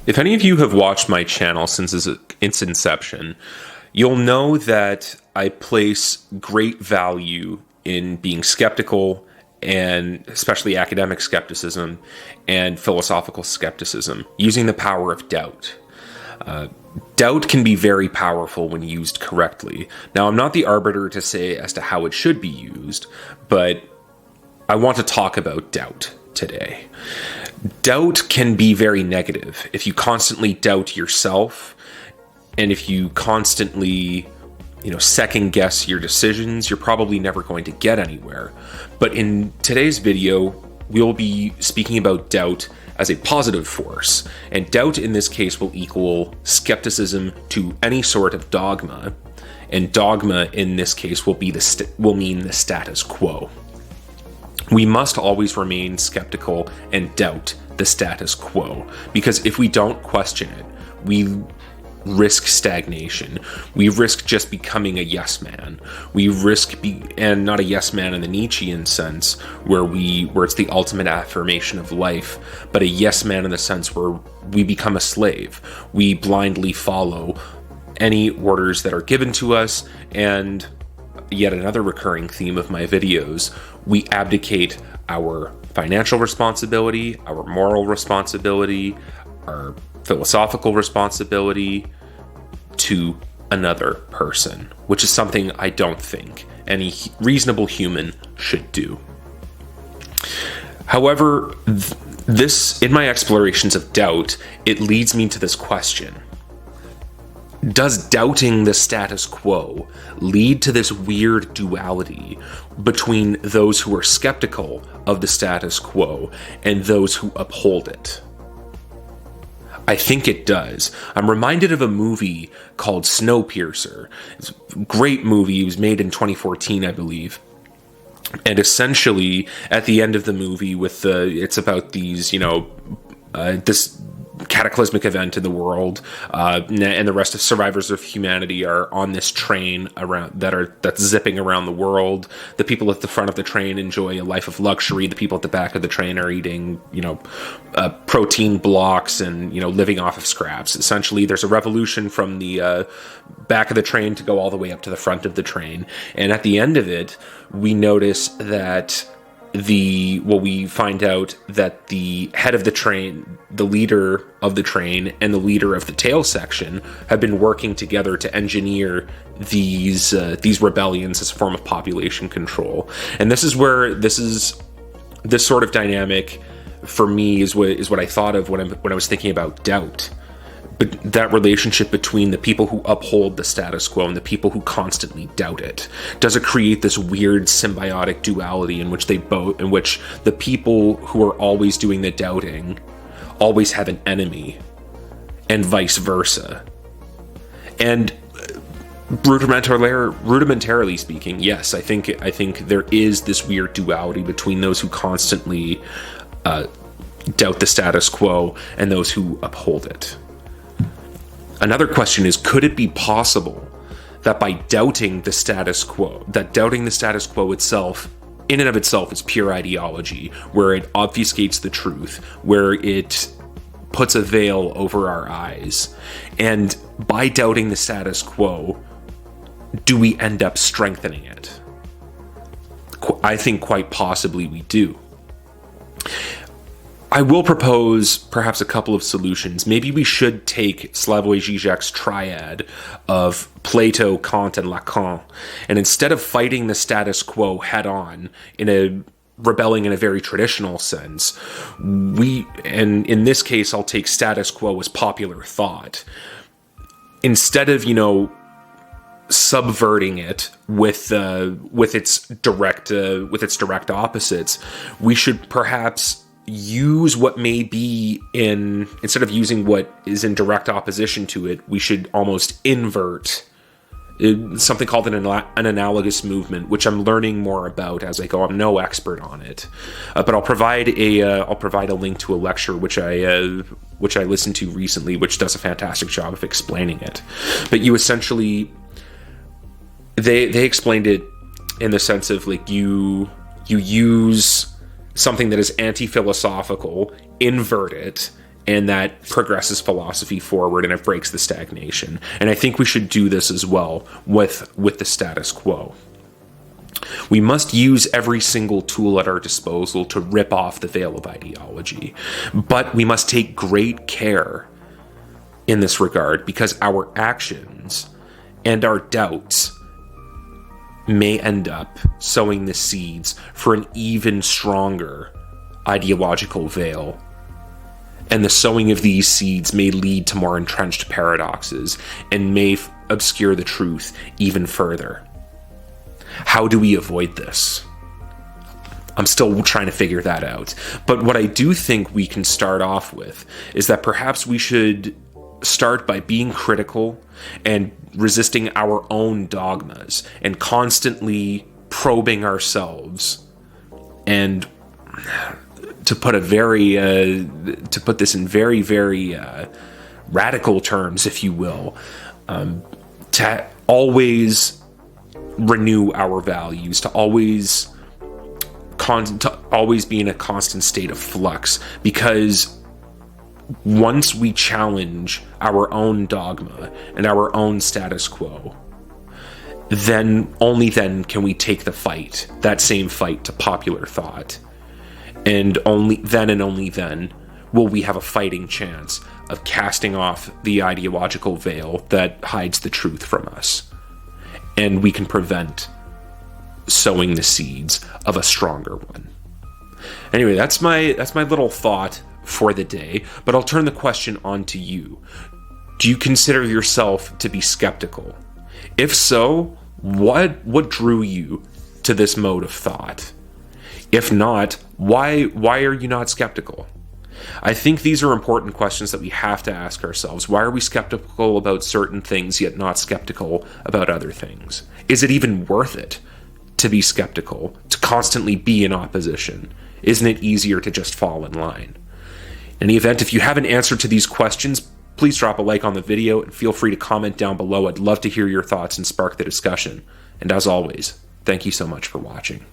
If any of you have watched my channel since its inception, you'll know that I place great value in being skeptical, and especially academic skepticism and philosophical skepticism, using the power of doubt. Doubt can be very powerful when used correctly. Now, I'm not the arbiter to say as to how it should be used, but I want to talk about doubt today. Doubt can be very negative. If you constantly doubt yourself, and if you constantly, second guess your decisions, you're probably never going to get anywhere. But in today's video, we'll be speaking about doubt as a positive force. And doubt in this case will equal skepticism to any sort of dogma. And dogma in this case will mean the status quo. We must always remain skeptical and doubt the status quo, because if we don't question it, we risk stagnation. We risk just becoming a yes man. We risk and not a yes man in the Nietzschean sense, where it's the ultimate affirmation of life, but a yes man in the sense where we become a slave. We blindly follow any orders that are given to us, and yet another recurring theme of my videos, we abdicate our financial responsibility, our moral responsibility, our philosophical responsibility to another person, which is something I don't think any reasonable human should do. However, in my explorations of doubt, it leads me to this question. Does doubting the status quo lead to this weird duality between those who are skeptical of the status quo and those who uphold it? I think it does. I'm reminded of a movie called Snowpiercer. It's a great movie. It was made in 2014, I believe. And essentially, at the end of the movie, it's about these, this cataclysmic event in the world, and the rest of survivors of humanity are on this train that's zipping around the world. The people at the front of the train enjoy a life of luxury. The people at the back of the train are eating, protein blocks and, living off of scraps. Essentially, there's a revolution from the back of the train to go all the way up to the front of the train. And at the end of it, we notice that we find out that the head of the train, the leader of the train, and the leader of the tail section have been working together to engineer these rebellions as a form of population control. And this is where this sort of dynamic for me is what I thought of when I was thinking about doubt. But that relationship between the people who uphold the status quo and the people who constantly doubt it, does it create this weird symbiotic duality in which the people who are always doing the doubting always have an enemy, and vice versa? And rudimentarily speaking, yes, I think there is this weird duality between those who constantly doubt the status quo and those who uphold it. Another question is, could it be possible that by doubting the status quo itself, in and of itself, is pure ideology, where it obfuscates the truth, where it puts a veil over our eyes, and by doubting the status quo, do we end up strengthening it? I think quite possibly we do. I will propose perhaps a couple of solutions. Maybe we should take Slavoj Žižek's triad of Plato, Kant, and Lacan, and instead of fighting the status quo head-on rebelling in a very traditional sense, and in this case I'll take status quo as popular thought. Instead of, subverting it with its direct opposites, we should perhaps use what may be instead of using what is in direct opposition to it, we should almost invert something called an analogous movement, which I'm learning more about as I go. I'm no expert on it, but I'll provide a link to a lecture which I listened to recently, which does a fantastic job of explaining it. But you essentially, they explained it in the sense of like you use something that is anti-philosophical, invert it, and that progresses philosophy forward and it breaks the stagnation. And I think we should do this as well with the status quo. We must use every single tool at our disposal to rip off the veil of ideology, but we must take great care in this regard, because our actions and our doubts may end up sowing the seeds for an even stronger ideological veil. And the sowing of these seeds may lead to more entrenched paradoxes and may obscure the truth even further. How do we avoid this? I'm still trying to figure that out. But what I do think we can start off with is that perhaps we should start by being critical and resisting our own dogmas and constantly probing ourselves. And to put this in very, very radical terms, if you will, to always renew our values, to always be in a constant state of flux, because once we challenge our own dogma and our own status quo, then only then can we take that same fight to popular thought. And only then will we have a fighting chance of casting off the ideological veil that hides the truth from us. And we can prevent sowing the seeds of a stronger one. Anyway, that's my little thought for the day, but I'll turn the question on to you. Do you consider yourself to be skeptical? If so, what drew you to this mode of thought? If not, why are you not skeptical? I think these are important questions that we have to ask ourselves. Why are we skeptical about certain things yet not skeptical about other things? Is it even worth it to be skeptical, to constantly be in opposition? Isn't it easier to just fall in line? In any event, if you have an answer to these questions, please drop a like on the video and feel free to comment down below. I'd love to hear your thoughts and spark the discussion. And as always, thank you so much for watching.